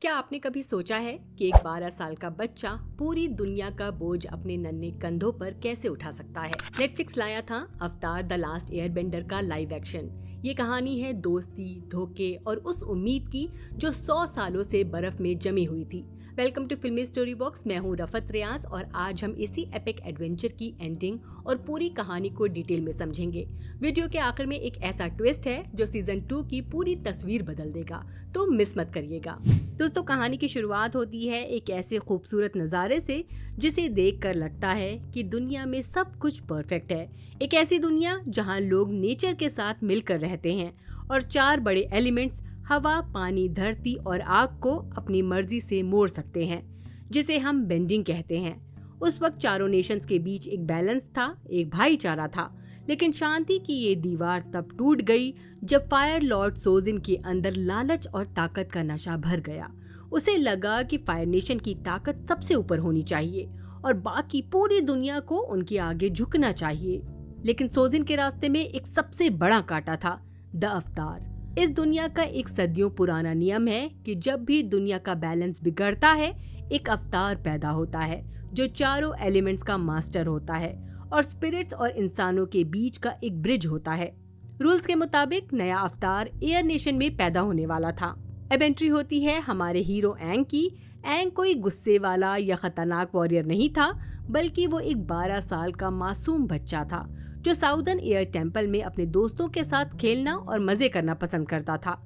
क्या आपने कभी सोचा है कि एक 12 साल का बच्चा पूरी दुनिया का बोझ अपने नन्हे कंधों पर कैसे उठा सकता है? नेटफ्लिक्स लाया था अवतार द लास्ट एयरबेंडर का लाइव एक्शन। ये कहानी है दोस्ती, धोखे और उस उम्मीद की जो 100 सालों से बर्फ में जमी हुई थी। वेलकम टू फिल्मी स्टोरी बॉक्स। मैं हूँ रफत रियाज और आज हम इसी एपिक एडवेंचर की एंडिंग और पूरी कहानी को डिटेल में समझेंगे। वीडियो के आखिर में एक ऐसा ट्विस्ट है जो सीजन 2 की पूरी तस्वीर बदल देगा, तो मिस मत करिएगा। दोस्तों, कहानी की शुरुआत होती है एक ऐसे खूबसूरत नज़ारे से जिसे देखकर लगता है कि दुनिया में सब कुछ परफेक्ट है। एक ऐसी दुनिया जहां लोग नेचर के साथ मिलकर रहते हैं और 4 बड़े एलिमेंट्स हवा, पानी, धरती और आग को अपनी मर्जी से मोड़ सकते हैं, जिसे हम बेंडिंग कहते हैं। उस वक्त चारों नेशंस के बीच एक बैलेंस था, एक भाईचारा था। लेकिन शांति की ये दीवार तब टूट गई जब फायर लॉर्ड सोजिन के अंदर लालच और ताकत का नशा भर गया। उसे लगा कि फायर नेशन की ताकत सबसे ऊपर होनी चाहिए और बाकी पूरी दुनिया को उनके आगे झुकना चाहिए। लेकिन सोजिन के रास्ते में एक सबसे बड़ा कांटा था, द अवतार। इस दुनिया का एक सदियों पुराना नियम है कि जब भी दुनिया का बैलेंस बिगड़ता है, एक अवतार पैदा होता है जो चारों एलिमेंट्स का मास्टर होता है और स्पिरिट्स और इंसानों के बीच का एक ब्रिज होता है। रूल्स के मुताबिक नया अवतार एयर नेशन में पैदा होने वाला था। अब एंट्री होती है हमारे हीरो एंग की। एंग कोई गुस्से वाला या खतरनाक वॉरियर नहीं था, बल्कि वो एक 12 साल का मासूम बच्चा था जो साउदर्न एयर टेम्पल में अपने दोस्तों के साथ खेलना और मजे करना पसंद करता था।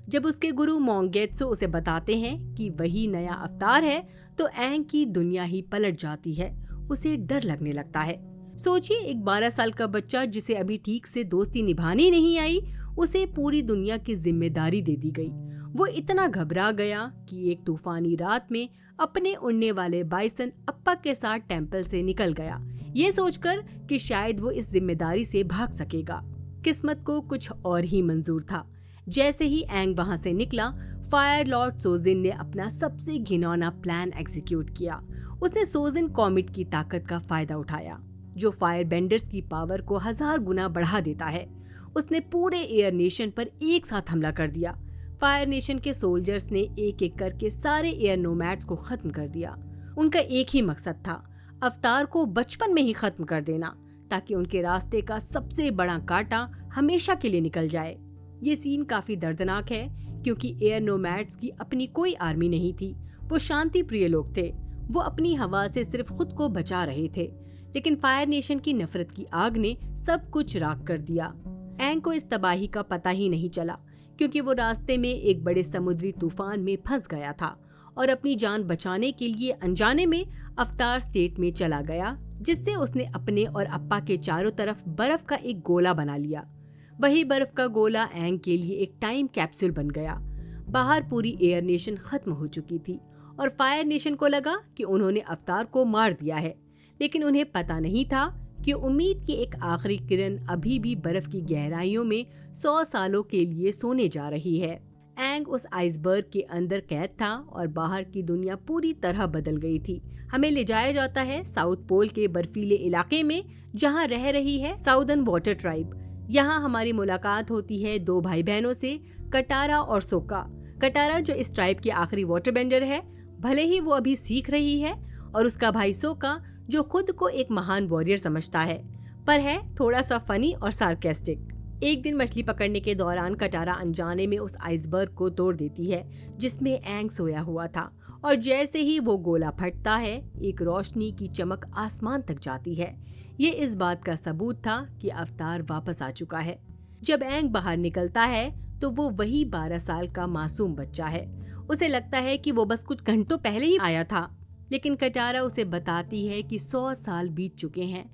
जब उसके गुरु मोंगेत्सु उसे बताते हैं कि वही नया अवतार है, तो एंग की दुनिया ही पलट जाती है। उसे डर लगने लगता है। सोचिए, एक 12 साल का बच्चा जिसे अभी ठीक से दोस्ती निभानी नहीं आई, उसे पूरी दुनिया की जिम्मेदारी दे दी गई। वो इतना घबरा गया कि एक तूफानी रात में अपने उड़ने वाले बाइसन अप्पा के साथ टेम्पल से निकल गया, ये सोचकर कि शायद वो इस जिम्मेदारी से भाग सकेगा। किस्मत को कुछ और ही मंजूर था। जैसे ही एंग वहां से निकला, फायर लॉर्ड सोजिन ने अपना सबसे घिनौना प्लान एग्जीक्यूट किया। उसने सोजिन कॉमेट की ताकत का फायदा उठाया, जो फायर बेंडर्स की पावर को 1000 गुना बढ़ा देता है। उसने पूरे एयर नेशन पर एक साथ हमला कर दिया। फायर नेशन के सोल्जर्स ने एक एक करके सारे एयर नोमैड्स को खत्म कर दिया। उनका एक ही मकसद था, अवतार को बचपन में ही खत्म कर देना, ताकि उनके रास्ते का सबसे बड़ा कांटा हमेशा के लिए निकल जाए। ये सीन काफी दर्दनाक है, क्योंकि एयर नोमैड्स की अपनी कोई आर्मी नहीं थी। वो शांति प्रिय लोग थे। वो अपनी हवा से सिर्फ खुद को बचा रहे थे। लेकिन फायर नेशन की नफरत की आग ने सब कुछ राख कर दिया। एंग को इस तबाही का पता ही नहीं चला, क्योंकि वो रास्ते में एक बड़े समुद्री तूफान में फंस गया था और अपनी जान बचाने के लिए अनजाने में अवतार स्टेट में चला गया, जिससे उसने अपने और अप्पा के चारों तरफ बर्फ का एक गोला बना लिया। वही बर्फ का गोला एंग के लिए एक टाइम कैप्सूल बन गया। बाहर पूरी एयर नेशन खत्म हो चुकी थी और फायर नेशन को लगा कि उन्होंने अवतार को मार दिया है। लेकिन उन्हें पता नहीं था कि उम्मीद की एक आखिरी किरण अभी भी बर्फ की गहराइयों में 100 सालों के लिए सोने जा रही है। एंग उस आइसबर्ग के अंदर कैद था और बाहर की दुनिया पूरी तरह बदल गई थी। हमें ले जाया जाता है साउथ पोल के बर्फीले इलाके में, जहां रह रही है साउदर्न वाटर ट्राइब। यहाँ हमारी मुलाकात होती है 2 भाई बहनों से, कटारा और सोका। कटारा, जो इस ट्राइब की आखिरी वाटर बेंडर है, भले ही वो अभी सीख रही है, और उसका भाई सोका, जो खुद को एक महान वॉरियर समझता है, पर है थोड़ा सा फनी और सार्केस्टिक। एक दिन मछली पकड़ने के दौरान कटारा अनजाने में उस आइसबर्ग को तोड़ देती है जिसमें एंग सोया हुआ था, और जैसे ही वो गोला फटता है, एक रोशनी की चमक आसमान तक जाती है। ये इस बात का सबूत था कि अवतार वापस आ चुका है। जब एंग बाहर निकलता है तो वो वही 12 साल का मासूम बच्चा है। उसे लगता है कि वो बस कुछ घंटों पहले ही आया था, लेकिन कटारा उसे बताती है कि 100 साल बीत चुके हैं।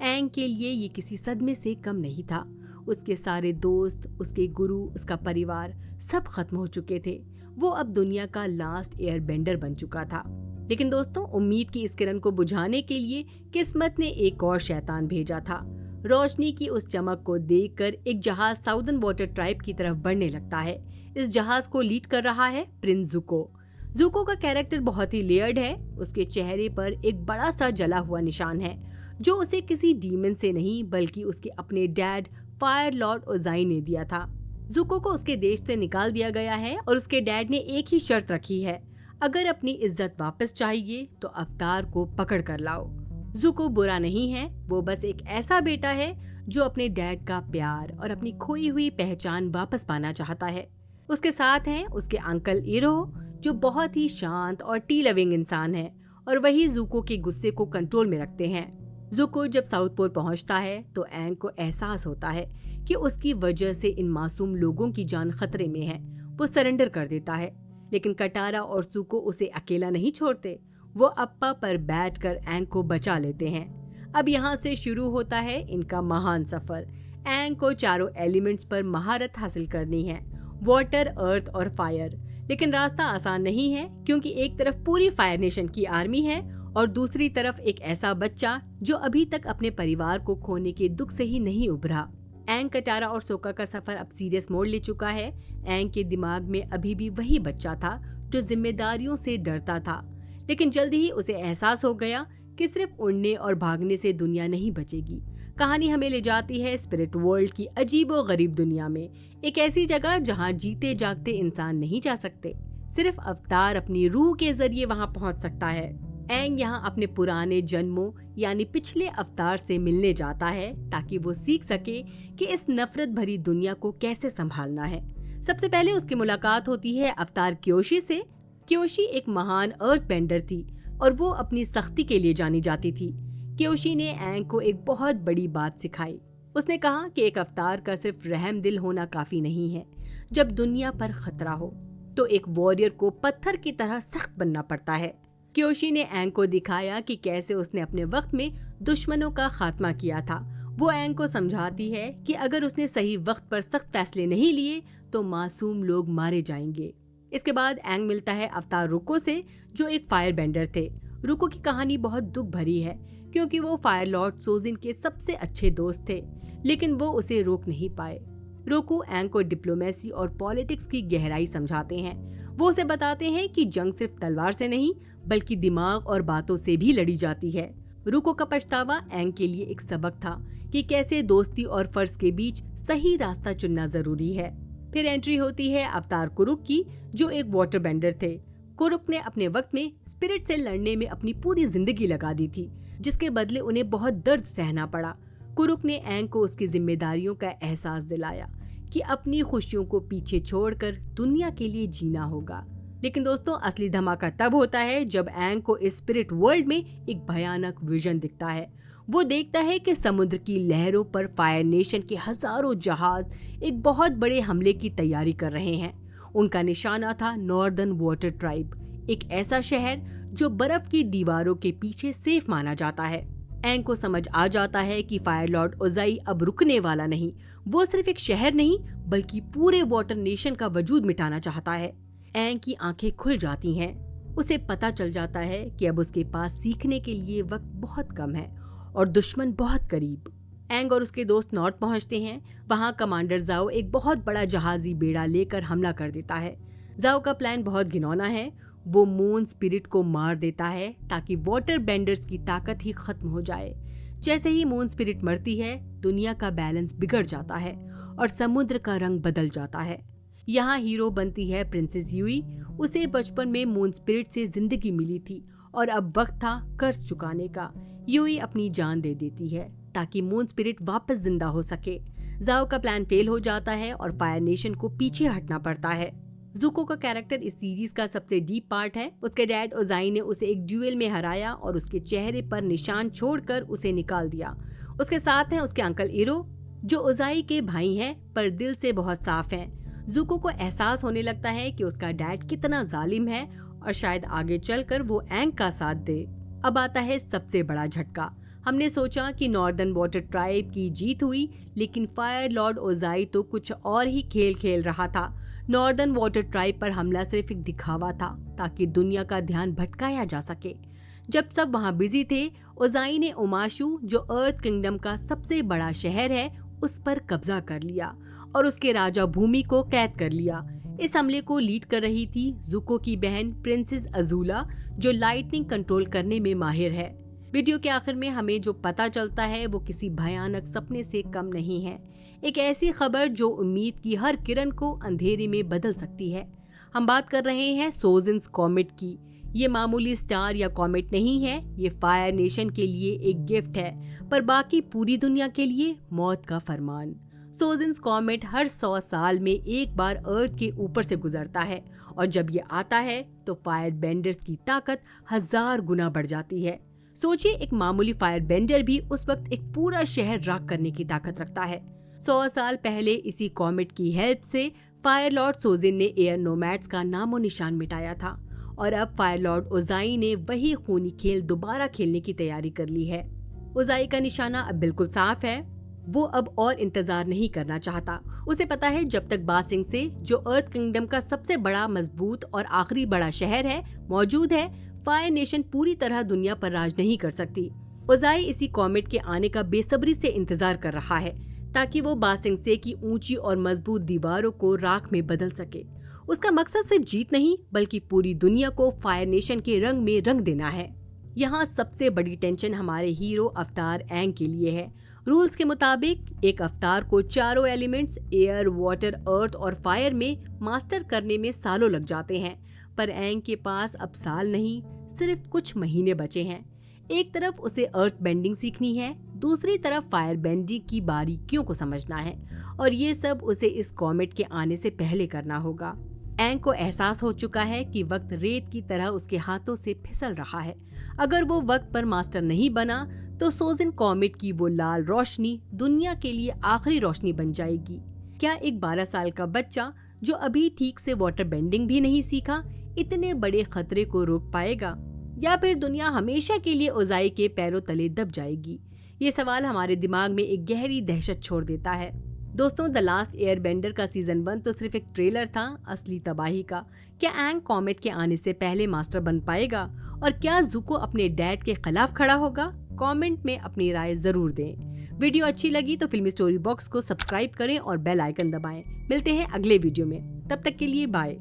एंग के लिए ये किसी सदमे से कम नहीं था। उसके सारे दोस्त, उसके गुरु, उसका परिवार सब खत्म हो चुके थे। वो अब दुनिया का लास्ट एयर बेंडर बन चुका था। लेकिन दोस्तों, उम्मीद की इस किरण को बुझाने के लिए किस्मत ने एक और शैतान भेजा था। रोशनी की उस चमक को देखकर एक जहाज साउदर्न वाटर ट्राइब की तरफ बढ़ने लगता है। इस जहाज को लीड कर रहा है प्रिंस जुको। जुको का कैरेक्टर बहुत ही लेयर्ड है। उसके चेहरे पर एक बड़ा सा जला हुआ निशान है, जो उसे किसी डीमन से नहीं, बल्कि उसके अपने डैड फायर लॉर्ड ओजाई ने दिया था। जुको को उसके देश से निकाल दिया गया है और उसके डैड ने एक ही शर्त रखी है, अगर अपनी इज्जत वापस चाहिए तो अवतार को पकड़ कर लाओ। ज़ुको बुरा नहीं है, वो बस एक ऐसा बेटा है जो अपने डैड का प्यार और अपनी खोई हुई पहचान वापस पाना चाहता है। उसके साथ हैं उसके अंकल इरो, जो बहुत ही शांत और टी लविंग इंसान है और वही ज़ुको के गुस्से को कंट्रोल में रखते हैं। ज़ुको जब साउथ पोल पहुंचता है तो एंग को एहसास होता है कि उसकी वजह से इन मासूम लोगों की जान खतरे में है। वो सरेंडर कर देता है, लेकिन कटारा और ज़ुको उसे अकेला नहीं छोड़ते। वो अप्पा पर बैठकर एंग को बचा लेते हैं। अब यहाँ से शुरू होता है इनका महान सफर। एंग को चारों एलिमेंट्स पर महारत हासिल करनी है, वाटर, अर्थ और फायर। लेकिन रास्ता आसान नहीं है, क्योंकि एक तरफ पूरी फायर नेशन की आर्मी है और दूसरी तरफ एक ऐसा बच्चा जो अभी तक अपने परिवार को खोने के दुख से ही नहीं उभरा। एंग, कटारा और सोका का सफर अब सीरियस मोड़ ले चुका है। एंग के दिमाग में अभी भी वही बच्चा था जो जिम्मेदारियों से डरता था, लेकिन जल्दी ही उसे एहसास हो गया कि सिर्फ उड़ने और भागने से दुनिया नहीं बचेगी। कहानी हमें ले जाती है स्पिरिट वर्ल्ड की अजीबो गरीब दुनिया में, एक ऐसी जगह जहां जीते जागते इंसान नहीं जा सकते, सिर्फ अवतार अपनी रूह के जरिए वहां पहुंच सकता है। एंग यहाँ अपने पुराने जन्मों यानी पिछले अवतार से मिलने जाता है ताकि वो सीख सके कि इस नफरत भरी दुनिया को कैसे संभालना है। सबसे पहले उसकी मुलाकात होती है अवतार क्योशी से। क्योशी एक महान अर्थ बेंडर थी और वो अपनी सख्ती के लिए जानी जाती थी। क्योशी ने एंग को एक बहुत बड़ी बात सिखाई। उसने कहा कि एक अवतार का सिर्फ रहम दिल होना काफी नहीं है। जब दुनिया पर खतरा हो तो एक वॉरियर को पत्थर की तरह सख्त बनना पड़ता है। क्योशी ने एंग को दिखाया कि कैसे उसने अपने वक्त में दुश्मनों का खात्मा किया था। वो एंग को समझाती है कि अगर उसने सही वक्त पर सख्त फैसले नहीं लिए तो मासूम लोग मारे जाएंगे। इसके बाद एंग मिलता है अवतार रुको से, जो एक फायर बेंडर थे। रुको की कहानी बहुत दुख भरी है, क्योंकि वो फायर लॉर्ड सोजिन के सबसे अच्छे दोस्त थे, लेकिन वो उसे रोक नहीं पाए। रुको एंग को डिप्लोमेसी और पॉलिटिक्स की गहराई समझाते हैं। वो उसे बताते हैं कि जंग सिर्फ तलवार से नहीं बल्कि दिमाग और बातों से भी लड़ी जाती है। रुको का पछतावा एंग के लिए एक सबक था कि कैसे दोस्ती और फर्ज के बीच सही रास्ता चुनना जरूरी है। फिर एंट्री होती है अवतार कुरुक की, जो एक वाटर बेंडर थे। कुरुक ने अपने वक्त में स्पिरिट से लड़ने में अपनी पूरी जिंदगी लगा दी थी, जिसके बदले उन्हें बहुत दर्द सहना पड़ा। कुरुक ने एंग को उसकी जिम्मेदारियों का एहसास दिलाया कि अपनी खुशियों को पीछे छोड़कर दुनिया के लिए जीना होगा। लेकिन दोस्तों, असली धमाका तब होता है जब एंग को इस स्पिरिट वर्ल्ड में एक भयानक विजन दिखता है। वो देखता है कि समुद्र की लहरों पर फायर नेशन के हजारों जहाज एक बहुत बड़े हमले की तैयारी कर रहे हैं। उनका निशाना था नॉर्दर्न वाटर ट्राइब, एक ऐसा शहर जो बर्फ की दीवारों के पीछे सेफ माना जाता है। एंग को समझ आ जाता है कि फायर लॉर्ड ओजाई अब रुकने वाला नहीं। वो सिर्फ एक शहर नहीं बल्कि पूरे वाटर नेशन का वजूद मिटाना चाहता है। एंग की आंखें खुल जाती हैं। उसे पता चल जाता है कि अब उसके पास सीखने के लिए वक्त बहुत कम है और दुश्मन बहुत करीब। एंग और उसके दोस्त नॉर्थ पहुंचते हैं। वहां कमांडर जाओ एक बहुत बड़ा जहाजी बेड़ा लेकर हमला कर देता है। जाओ का प्लान बहुत घिनौना है। वो मून स्पिरिट को मार देता है ताकि वाटर बेंडर्स की ताकत ही खत्म हो जाए। जैसे ही मून स्पिरिट मरती है, दुनिया का बैलेंस बिगड़ जाता है और समुद्र का रंग बदल जाता है। यहाँ हीरो बनती है प्रिंसेस यूई। उसे बचपन में मून स्पिरिट से जिंदगी मिली थी और अब वक्त था कर्ज चुकाने का। यूई अपनी जान दे देती है ताकि मून स्पिरिट वापस जिंदा हो सके। जाओ का प्लान फेल हो जाता है और फायर नेशन को पीछे हटना पड़ता है। ज़ुको का कैरेक्टर इस सीरीज का सबसे डीप पार्ट है। उसके डैड ओजाई ने उसे एक ड्यूएल में हराया और उसके चेहरे पर निशान छोड़कर उसे निकाल दिया। उसके साथ हैं उसके अंकल इरो, जो ओजाई के भाई हैं पर दिल से बहुत साफ हैं। ज़ुको को एहसास होने लगता है कि उसका डैड कितना जालिम है और शायद आगे चलकर वो एंग का साथ दे। अब आता है सबसे बड़ा झटका। हमने सोचा कि नॉर्दर्न वाटर ट्राइब की जीत हुई, लेकिन फायर लॉर्ड ओजाई तो कुछ और ही खेल खेल रहा था। नॉर्दर्न वाटर ट्राइब पर हमला सिर्फ एक दिखावा था ताकि दुनिया का ध्यान भटकाया जा सके। जब सब वहाँ बिजी थे, ओजाई ने ओमाशु, जो अर्थ किंगडम का सबसे बड़ा शहर है, उस पर कब्जा कर लिया और उसके राजा भूमि को कैद कर लिया। इस हमले को लीड कर रही थी ज़ुको की बहन प्रिंसेस अजूला, जो लाइटनिंग कंट्रोल करने में माहिर है। वीडियो के आखिर में हमें जो पता चलता है वो किसी भयानक सपने से कम नहीं है। एक ऐसी खबर जो उम्मीद की हर किरण को अंधेरे में बदल सकती है। हम बात कर रहे हैं सोजिन्स कॉमेट की। ये मामूली स्टार या कॉमेट नहीं है, ये फायर नेशन के लिए एक गिफ्ट है, पर बाकी पूरी दुनिया के लिए मौत का फरमान। सोजिन्स कॉमेट हर 100 साल में एक बार अर्थ के ऊपर से गुजरता है और जब ये आता है तो फायर बेंडर्स की ताकत 1000 गुना बढ़ जाती है। सोचिए, एक मामूली फायर बेंडर भी उस वक्त एक पूरा शहर राख करने की ताकत रखता है। 100 साल पहले इसी कॉमेट की हेल्प से फायर लॉर्ड सोजिन ने एयर नोमैड्स का नामो निशान मिटाया था और अब फायर लॉर्ड ओजाई ने वही खूनी खेल दोबारा खेलने की तैयारी कर ली है। ओजाई का निशाना अब बिल्कुल साफ है। वो अब और इंतजार नहीं करना चाहता। उसे पता है जब तक बा सिंह से, जो अर्थ किंगडम का सबसे बड़ा, मजबूत और आखिरी बड़ा शहर है, मौजूद है, फायर नेशन पूरी तरह दुनिया पर राज नहीं कर सकती। ओजाई इसी कॉमेट के आने का बेसब्री से इंतजार कर रहा है ताकि वो बा सिंह से की ऊंची और मजबूत दीवारों को राख में बदल सके। उसका मकसद सिर्फ जीत नहीं, बल्कि पूरी दुनिया को फायर नेशन के रंग में रंग देना है। यहाँ सबसे बड़ी टेंशन हमारे हीरो अवतार एंग के लिए है। रूल्स के मुताबिक एक अवतार को चारों एलिमेंट्स एयर, वाटर, अर्थ और फायर में मास्टर करने में सालों लग जाते हैं, पर एंग के पास अब साल नहीं, सिर्फ कुछ महीने बचे हैं। एक तरफ उसे अर्थ बेंडिंग सीखनी है, दूसरी तरफ फायर बेंडिंग की बारीकियों को समझना है, और ये सब उसे इस कॉमेट के आने से पहले करना होगा। एंग को एहसास हो चुका है कि वक्त रेत की तरह उसके हाथों से फिसल रहा है। अगर वो वक्त पर मास्टर नहीं बना तो सोजिन कॉमेट की वो लाल रोशनी दुनिया के लिए आखिरी रोशनी बन जाएगी। क्या एक 12 साल का बच्चा जो अभी ठीक से वाटर बेंडिंग भी नहीं सीखा इतने बड़े खतरे को रोक पाएगा, या फिर दुनिया हमेशा के लिए ओजाई के पैरों तले दब जाएगी? ये सवाल हमारे दिमाग में एक गहरी दहशत छोड़ देता है। दोस्तों, द लास्ट एयरबेंडर का सीजन 1 तो सिर्फ एक ट्रेलर था असली तबाही का। क्या एंग कॉमेट के आने से पहले मास्टर बन पाएगा, और क्या ज़ुको अपने डैड के खिलाफ खड़ा होगा? कमेंट में अपनी राय जरूर दें। वीडियो अच्छी लगी तो फिल्मी स्टोरी बॉक्स को सब्सक्राइब करें और बेल आइकन दबाएं। मिलते हैं अगले वीडियो में, तब तक के लिए बाय।